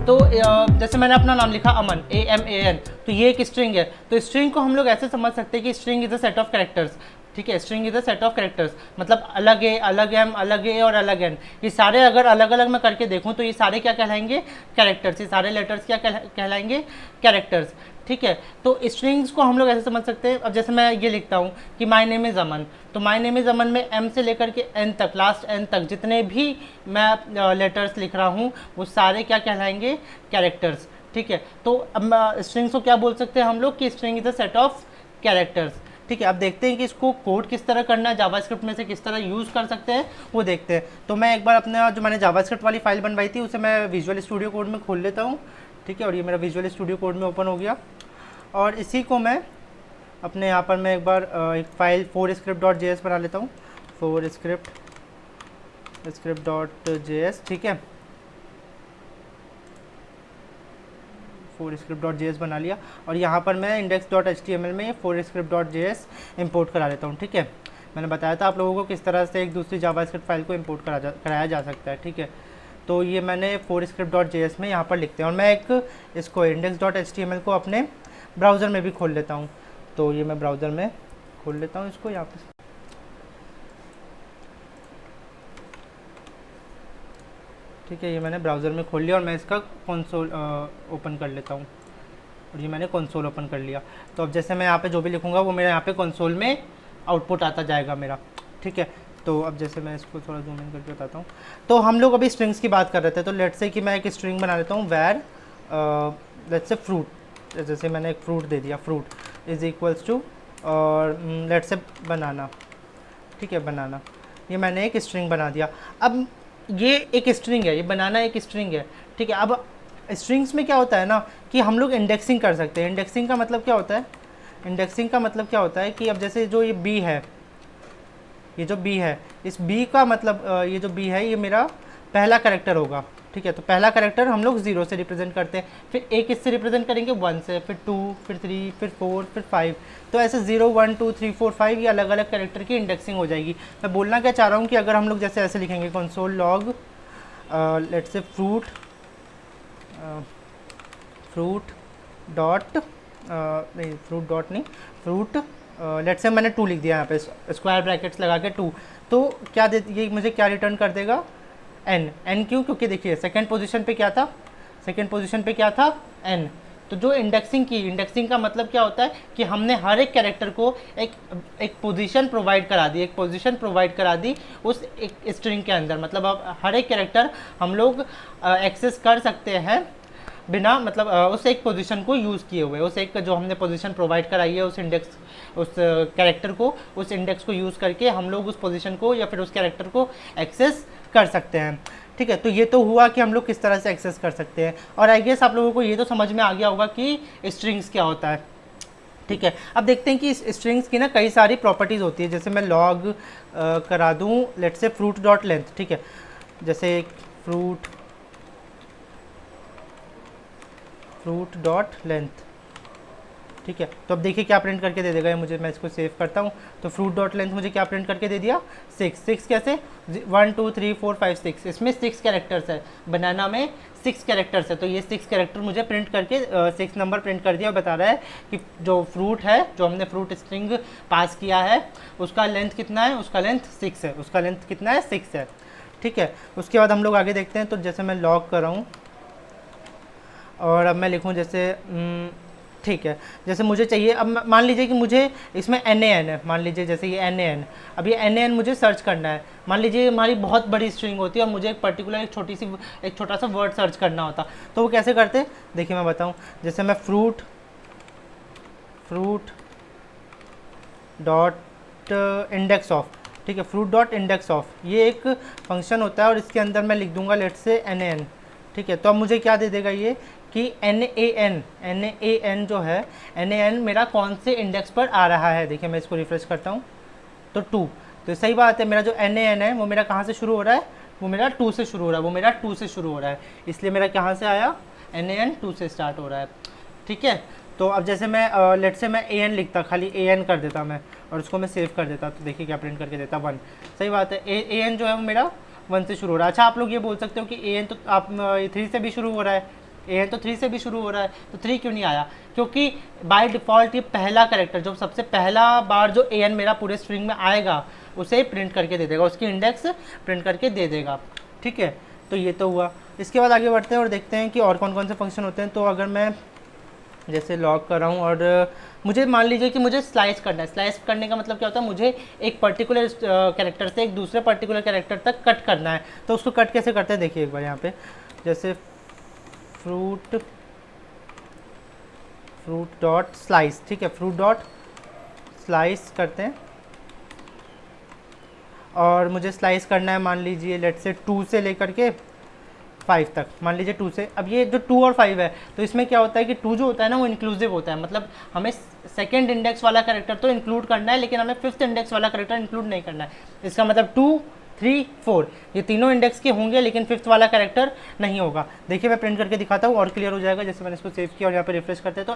तो जैसे मैंने अपना नाम लिखा अमन, AMAN, तो ये एक स्ट्रिंग है। तो स्ट्रिंग को हम लोग ऐसे समझ सकते हैं कि string is a set of characters. ठीक है, string is a set of characters, मतलब अलग ए, अलग एम, अलग ए और अलग एन, ये सारे अगर अलग अलग मैं करके देखूं तो ये सारे क्या कहलाएंगे? कैरेक्टर्स। ये सारे लेटर्स क्या कहलाएंगे? कैरेक्टर्स। ठीक है, तो स्ट्रिंग्स को हम लोग ऐसे समझ सकते हैं। अब जैसे मैं ये लिखता हूँ कि माई नेम इज़ अमन, तो माई नेम इज़ अमन में एम से लेकर के एन तक, लास्ट एन तक जितने भी मैं लेटर्स लिख रहा हूँ वो सारे क्या कहलाएंगे? कैरेक्टर्स। ठीक है, तो अब स्ट्रिंग्स को क्या बोल सकते हैं हम लोग कि string is a set of characters. ठीक है, अब देखते हैं कि इसको कोड किस तरह करना है, जावास्क्रिप्ट में से किस तरह यूज़ कर सकते हैं वो देखते हैं। तो मैं एक बार अपना जो मैंने जावास्क्रिप्ट वाली फाइल बनवाई थी उसे मैं विजुअल स्टूडियो कोड में खोल लेता हूँ। ठीक है, और ये मेरा विजुअल स्टूडियो कोड में ओपन हो गया, और इसी को मैं अपने यहाँ पर मैं एक बार एक फाइल 4script.js बना लेता हूँ, 4script.js। ठीक है, 4script.js बना लिया, और यहाँ पर मैं index.html में 4script.js इंपोर्ट करा लेता हूँ। ठीक है, मैंने बताया था आप लोगों को किस तरह से एक दूसरी जावास्क्रिप्ट फाइल को इंपोर्ट कराया जा सकता है। ठीक है, तो ये मैंने 4script.js में यहाँ पर लिखते हैं, और मैं एक इसको index.html को अपने ब्राउज़र में भी खोल लेता हूँ। तो ये मैं ब्राउज़र में खोल लेता हूँ इसको यहाँ पर। ठीक है, ये मैंने ब्राउज़र में खोल लिया, और मैं इसका कंसोल ओपन कर लेता हूँ, और ये मैंने कंसोल ओपन कर लिया। तो अब जैसे मैं यहाँ पे जो भी लिखूँगा वो मेरे यहाँ पे कंसोल में आउटपुट आता जाएगा मेरा। ठीक है, तो अब जैसे मैं इसको थोड़ा जूम इन करके बताता हूँ। तो हम लोग अभी स्ट्रिंग्स की बात कर रहे थे, तो लेट्स से कि मैं एक स्ट्रिंग बना लेता हूँ वेर लेट्स से फ्रूट। जैसे मैंने एक फ्रूट दे दिया, फ्रूट इज़ इक्वल्स टू, और लेट्स से बनाना। ठीक है, बनाना, ये मैंने एक स्ट्रिंग बना दिया। अब ये एक स्ट्रिंग है, ये बनाना एक स्ट्रिंग है। ठीक है, अब स्ट्रिंग्स में क्या होता है ना कि हम लोग इंडेक्सिंग कर सकते हैं। इंडेक्सिंग का मतलब क्या होता है? इंडेक्सिंग का मतलब क्या होता है कि अब जैसे जो ये बी है, ये जो बी है, इस बी का मतलब ये जो बी है ये मेरा पहला कैरेक्टर होगा। ठीक है, तो पहला कैरेक्टर हम लोग 0 से रिप्रेजेंट करते हैं, फिर एक इससे रिप्रेजेंट करेंगे 1 से, फिर 2, फिर 3, फिर 4, फिर 5। तो ऐसे 0, 1, 2, 3, 4, 5 ये अलग अलग कैरेक्टर की इंडेक्सिंग हो जाएगी। मैं बोलना क्या चाह रहा हूँ कि अगर हम लोग जैसे ऐसे लिखेंगे console log let's say fruit dot नहीं, फ्रूट डॉट नहीं, फ्रूट लेट्स से मैंने 2 लिख दिया यहाँ पे स्क्वायर ब्रैकेट्स लगा के 2, तो क्या दे, ये मुझे क्या रिटर्न कर देगा? n क्यों? क्योंकि देखिए सेकंड पोजीशन पे क्या था? सेकंड पोजीशन पे क्या था? n। तो जो इंडेक्सिंग का मतलब क्या होता है कि हमने हर एक कैरेक्टर को एक पोजीशन प्रोवाइड करा दी, एक पोजीशन प्रोवाइड करा दी उस एक स्ट्रिंग के अंदर। मतलब अब हर एक कैरेक्टर हम लोग एक्सेस कर सकते हैं बिना मतलब उस एक पोजीशन को यूज़ किए हुए, उस एक जो हमने पोजीशन प्रोवाइड कराई है उस इंडेक्स, उस कैरेक्टर को, उस इंडेक्स को यूज़ करके हम लोग उस पोजीशन को या फिर उस कैरेक्टर को एक्सेस कर सकते हैं। ठीक है, तो ये तो हुआ कि हम लोग किस तरह से एक्सेस कर सकते हैं, और आई गेस आप लोगों को ये तो समझ में आ गया होगा कि स्ट्रिंग्स क्या होता है। ठीक है, अब देखते हैं कि इस स्ट्रिंग्स की ना कई सारी प्रॉपर्टीज़ होती है। जैसे मैं लॉग करा दूँ let's say fruit dot length. ठीक है, जैसे फ्रूट डॉट लेंथ। ठीक है, तो अब देखिए क्या प्रिंट करके दे देगा ये मुझे। मैं इसको सेव करता हूँ, तो फ्रूट डॉट लेंथ मुझे क्या प्रिंट करके दे दिया? 6 कैसे? 1, 2, 3, 4, 5, 6, इसमें 6 कैरेक्टर्स है, बनाना में 6 कैरेक्टर्स है। तो ये 6 कैरेक्टर मुझे प्रिंट करके 6 नंबर प्रिंट कर दिया, और बता रहा है कि जो फ्रूट है, जो हमने फ्रूट स्ट्रिंग पास किया है उसका लेंथ कितना है? उसका लेंथ 6 है। उसका लेंथ कितना है? 6 है। ठीक है, उसके बाद हम लोग आगे देखते हैं। तो जैसे मैं लॉग कर रहा हूँ, और अब मैं लिखूँ जैसे ठीक है, जैसे मुझे चाहिए, अब मान लीजिए कि मुझे इसमें NaN है, मान लीजिए जैसे ये NaN, अब ये NaN मुझे सर्च करना है। मान लीजिए हमारी बहुत बड़ी स्ट्रिंग होती है और मुझे एक पर्टिकुलर एक छोटा सा वर्ड सर्च करना होता, तो वो कैसे करते? देखिए मैं बताऊँ। जैसे मैं फ्रूट डॉट इंडेक्स ऑफ, ठीक है, फ्रूट डॉट इंडेक्स ऑफ, ये एक फंक्शन होता है, और इसके अंदर मैं लिख दूंगा लेट्स से NaN। ठीक है, तो अब मुझे क्या दे देगा ये कि NaN जो है, NaN मेरा कौन से इंडेक्स पर आ रहा है। देखिए मैं इसको रिफ्रेश करता हूँ तो 2, तो सही बात है, मेरा जो NaN है वो मेरा कहाँ से शुरू हो रहा है? वो मेरा 2 से शुरू हो रहा है, वो मेरा 2 से शुरू हो रहा है, इसलिए मेरा कहाँ से आया? NaN 2 से स्टार्ट हो रहा है। ठीक है, तो अब जैसे मैं लेट से मैं AN लिखता, खाली AN कर देता मैं, और उसको मैं सेव कर देता, तो देखिए क्या प्रिंट करके देता? 1। सही बात है, AN जो है वो मेरा 1 से शुरू हो रहा है। अच्छा, आप लोग ये बोल सकते हो कि AN तो आप 3 से भी शुरू हो रहा है, ए एन तो 3 से भी शुरू हो रहा है, तो 3 क्यों नहीं आया? क्योंकि बाय डिफ़ॉल्ट ये पहला कैरेक्टर जो सबसे पहला बार जो ए एन मेरा पूरे स्ट्रिंग में आएगा उसे प्रिंट करके दे देगा, उसकी इंडेक्स प्रिंट करके दे देगा। ठीक है, तो ये तो हुआ। इसके बाद आगे बढ़ते हैं और देखते हैं कि और कौन कौन से फंक्शन होते हैं। तो अगर मैं जैसे लॉग कर रहा हूँ और मुझे मान लीजिए कि मुझे स्लाइस करना है। स्लाइस करने का मतलब क्या होता है, मुझे एक पर्टिकुलर कैरेक्टर से एक दूसरे पर्टिकुलर कैरेक्टर तक कट करना है। तो उसको कट कैसे करते हैं देखिए एक बार यहाँ पे, जैसे फ्रूट डॉट स्लाइस। ठीक है, फ्रूट डॉट स्लाइस करते हैं और मुझे स्लाइस करना है मान लीजिए लेट से 2 से लेकर के 5 तक, मान लीजिए 2 से। अब ये जो 2 और 5 है तो इसमें क्या होता है कि 2 जो होता है ना वो इंक्लूसिव होता है, मतलब हमें सेकंड इंडेक्स वाला कैरेक्टर तो इंक्लूड करना है लेकिन हमें 5th इंडेक्स वाला कैरेक्टर इंक्लूड नहीं करना है। इसका मतलब 2, 3, 4 ये तीनों इंडेक्स के होंगे लेकिन 5th वाला कैरेक्टर नहीं होगा। देखिए मैं प्रिंट करके दिखाता हूँ और क्लियर हो जाएगा। जैसे मैंने इसको सेव किया और यहाँ पे रिफ्रेश करते हैं तो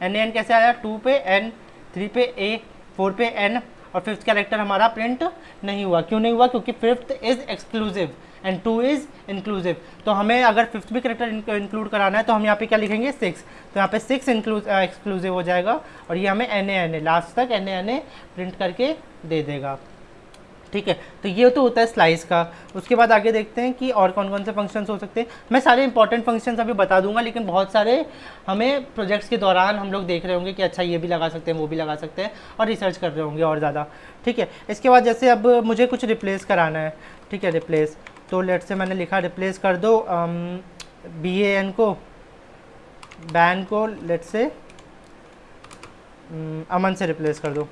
NaN कैसे आया, 2 पे N, 3 पे A, 4 पे N और 5th कैरेक्टर हमारा प्रिंट नहीं हुआ। क्यों नहीं हुआ? क्योंकि 5th is exclusive and 2 is inclusive. तो हमें अगर 5th भी कैरेक्टर इंक्लूड कराना है तो हम यहाँ पे क्या लिखेंगे 6, तो यहाँ पे 6 एक्सक्लूसिव हो जाएगा और ये हमें NaNA लास्ट तक NaNA प्रिंट करके दे देगा। ठीक है, तो ये तो होता है स्लाइस का। उसके बाद आगे देखते हैं कि और कौन कौन से फंक्शंस हो सकते हैं। मैं सारे इंपॉर्टेंट फंक्शंस अभी बता दूंगा लेकिन बहुत सारे हमें प्रोजेक्ट्स के दौरान हम लोग देख रहे होंगे कि अच्छा ये भी लगा सकते हैं वो भी लगा सकते हैं और रिसर्च कर रहे होंगे और ज़्यादा। ठीक है, इसके बाद जैसे अब मुझे कुछ रिप्लेस कराना है। ठीक है, रिप्लेस, तो लेट से मैंने लिखा रिप्लेस कर दो BAN को बैन को लेट से अमन से रिप्लेस कर दो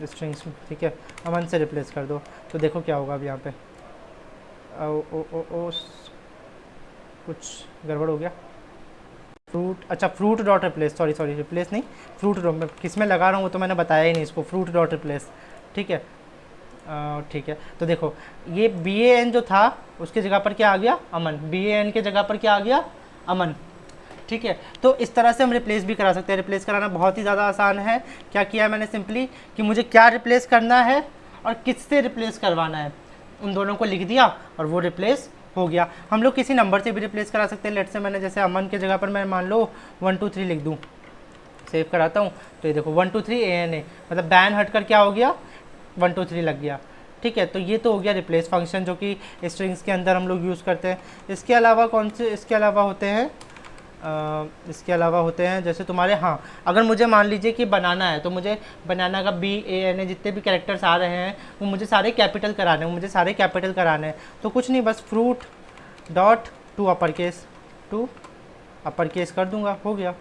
स्ट्रिंग्स। ठीक है, अमन से रिप्लेस कर दो। तो देखो क्या होगा अब यहाँ पे कुछ गड़बड़ हो गया। अच्छा fruit dot replace, sorry replace नहीं, फ्रूट मैं किस में लगा रहा हूँ वो तो मैंने बताया ही नहीं इसको, फ्रूट डॉट रिप्लेस। ठीक है, ठीक है, तो देखो ये BAN जो था उसके जगह पर क्या आ गया, अमन। BAN के जगह पर क्या आ गया, अमन। ठीक है, तो इस तरह से हम रिप्लेस भी करा सकते हैं। रिप्लेस कराना बहुत ही ज़्यादा आसान है। क्या किया है मैंने, सिंपली कि मुझे क्या रिप्लेस करना है और किससे रिप्लेस करवाना है उन दोनों को लिख दिया और वो रिप्लेस हो गया। हम लोग किसी नंबर से भी रिप्लेस करा सकते हैं। लेट से मैंने जैसे अमन के जगह पर मैं मान लो 1 2 3 लिख दूँ, सेव कराता हूँ तो ये देखो 1 2 3 ANA, मतलब बैन हट कर क्या हो गया 1 2 3 लग गया। ठीक है, तो ये तो हो गया रिप्लेस फंक्शन जो कि स्ट्रिंग्स के अंदर हम लोग यूज़ करते हैं। इसके अलावा कौन से इसके अलावा होते हैं, जैसे तुम्हारे, हाँ अगर मुझे मान लीजिए कि बनाना है तो मुझे बनाना का BANA जितने भी कैरेक्टर्स आ रहे हैं वो मुझे सारे कैपिटल कराने हैं, तो कुछ नहीं बस fruit dot to upper case कर दूंगा, हो गया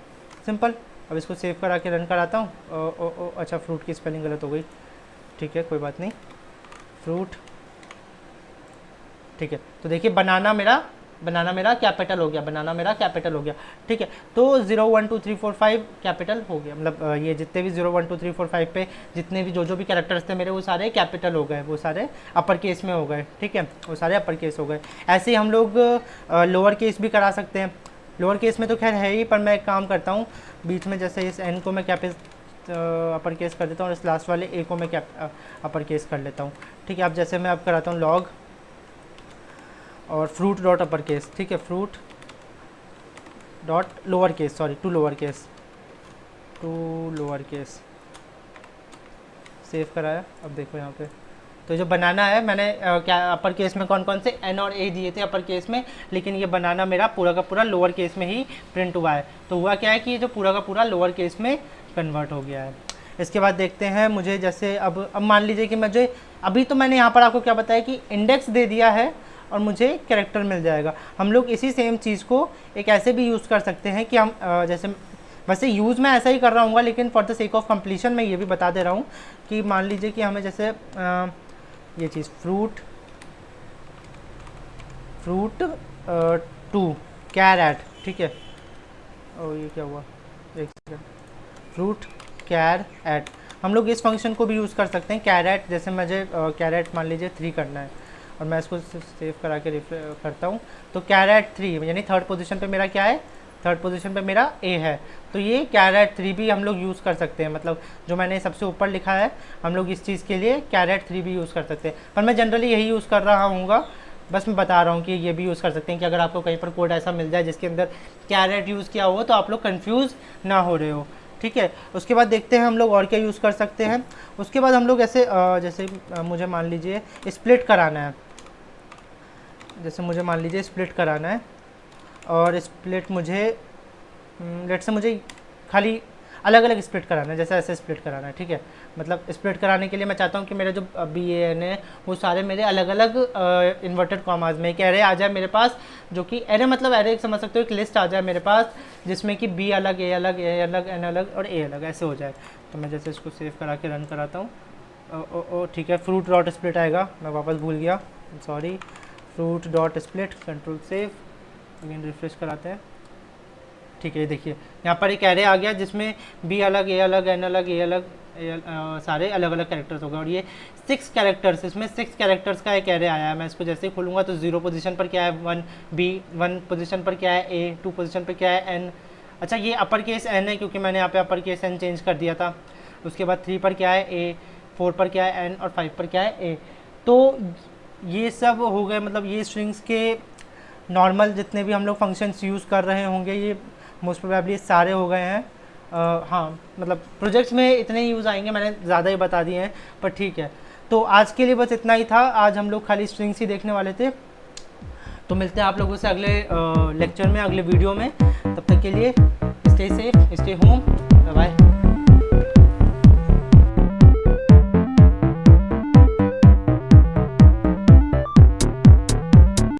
सिंपल। अब इसको सेव करा के रन कराता हूँ। अच्छा फ्रूट की स्पेलिंग गलत हो गई, ठीक है कोई बात नहीं, फ्रूट। ठीक है, तो देखिए बनाना मेरा कैपिटल हो गया, ठीक है। तो 0 1 2 3 4 5 कैपिटल हो गया, मतलब ये जितने भी 0 1 2 3 4 5 पे जितने भी जो भी कैरेक्टर्स थे मेरे वो सारे कैपिटल हो गए, वो सारे अपर केस में हो गए। ठीक है, वो सारे अपर केस हो गए। ऐसे ही हम लोग लोअर केस भी करा सकते हैं। लोअर केस में तो खैर है ही, पर मैं एक काम करता हूँ बीच में, जैसे इस N को मैं अपर केस कर देता हूँ और इस लास्ट वाले A को मैं अपर केस कर लेता हूँ। ठीक है, अब जैसे मैं अब कराता हूँ लॉग और फ्रूट डॉट अपर केस। ठीक है, fruit dot lower case, to lower case save कराया। अब देखो यहाँ पे तो जो बनाना है मैंने क्या अपर केस में कौन कौन से N और A दिए थे अपर केस में, लेकिन ये बनाना मेरा पूरा का पूरा लोअर केस में ही प्रिंट हुआ है। तो हुआ क्या है कि ये जो पूरा का पूरा लोअर केस में कन्वर्ट हो गया है। इसके बाद देखते हैं मुझे जैसे अब मान लीजिए कि मुझे अभी तो मैंने यहाँ पर आपको क्या बताया कि इंडेक्स दे दिया है और मुझे कैरेक्टर मिल जाएगा। हम लोग इसी सेम चीज़ को एक ऐसे भी यूज़ कर सकते हैं कि हम जैसे वैसे यूज़ मैं ऐसा ही कर रहा हूँ लेकिन for the sake of completion मैं ये भी बता दे रहा हूँ कि मान लीजिए कि हमें जैसे ये चीज़ फ्रूट टू कैरेट। ठीक है, और ये क्या हुआ, एक सेकंड, फ्रूट कैरेट हम लोग इस फंक्शन को भी यूज़ कर सकते हैं। कैरेट जैसे मुझे कैरेट मान लीजिए 3 करना है और मैं इसको सेव करा के करता हूँ, तो कैरेट 3 यानी थर्ड पोजीशन पे मेरा क्या है, थर्ड पोजीशन पे मेरा A है। तो ये कैरेट 3 भी हम लोग यूज़ कर सकते हैं, मतलब जो मैंने सबसे ऊपर लिखा है हम लोग इस चीज़ के लिए कैरेट 3 भी यूज़ कर सकते हैं, पर मैं जनरली यही यूज़ कर रहा हूँगा बस मैं बता रहा हूँ कि ये भी यूज़ कर सकते हैं कि अगर आपको कहीं पर कोड ऐसा मिल जाए जिसके अंदर कैरेट यूज़ किया हो तो आप लोग कंफ्यूज ना हो रहे हो, ठीक है। उसके बाद देखते हैं हम लोग और क्या यूज़ कर सकते हैं। उसके बाद हम लोग ऐसे जैसे मुझे मान लीजिए स्प्लिट कराना है, जैसे मुझे मान लीजिए स्प्लिट कराना है और स्प्लिट मुझे लेट से मुझे खाली अलग अलग स्प्लिट कराना है, जैसे ऐसे स्प्लिट कराना है, ठीक है। मतलब स्प्लिट कराने के लिए मैं चाहता हूँ कि मेरे जो BAN है वो सारे मेरे अलग अलग इन्वर्टेड कॉमाज में एक एरे आ जाए मेरे पास, जो कि एरे मतलब एरे समझ सकते हो, एक लिस्ट आ जाए मेरे पास जिसमें कि B अलग, A अलग, A अलग, N अलग और A अलग ऐसे हो जाए। तो मैं जैसे इसको सेव करा के रन कराता हूँ, ठीक है। फ्रूट डॉट स्प्लिट आएगा, मैं वापस भूल गया, sorry. Fruit dot split, control save, again refresh कराते हैं, ठीक है। देखिए यहाँ पर एक एरे आ गया जिसमें B अलग, A अलग, N अलग, A अलग, सारे अलग अलग कैरेक्टर्स हो गए और ये 6 कैरेक्टर्स, इसमें 6 कैरेक्टर्स का एक एरे आया है। मैं इसको जैसे ही खोलूँगा तो 0 पोजीशन पर क्या है 1 B, 1 पोजीशन पर क्या है A, 2 पोजीशन पर क्या है N। अच्छा ये अपर केस N है क्योंकि मैंने यहाँ पे अपर केस N चेंज कर दिया था। उसके बाद 3 पर क्या है A, 4 पर क्या है N और 5 पर क्या है A। तो ये सब हो गए, मतलब ये स्ट्रिंग्स के नॉर्मल जितने भी हम लोग फंक्शंस यूज़ कर रहे होंगे ये मोस्ट प्रोबेबली सारे हो गए हैं। हाँ मतलब प्रोजेक्ट्स में इतने ही यूज़ आएंगे, मैंने ज़्यादा ही बता दिए हैं पर ठीक है। तो आज के लिए बस इतना ही था, आज हम लोग खाली स्ट्रिंग्स ही देखने वाले थे। तो मिलते हैं आप लोगों से अगले लेक्चर में, अगले वीडियो में। तब तक के लिए stay safe, stay home, bye bye.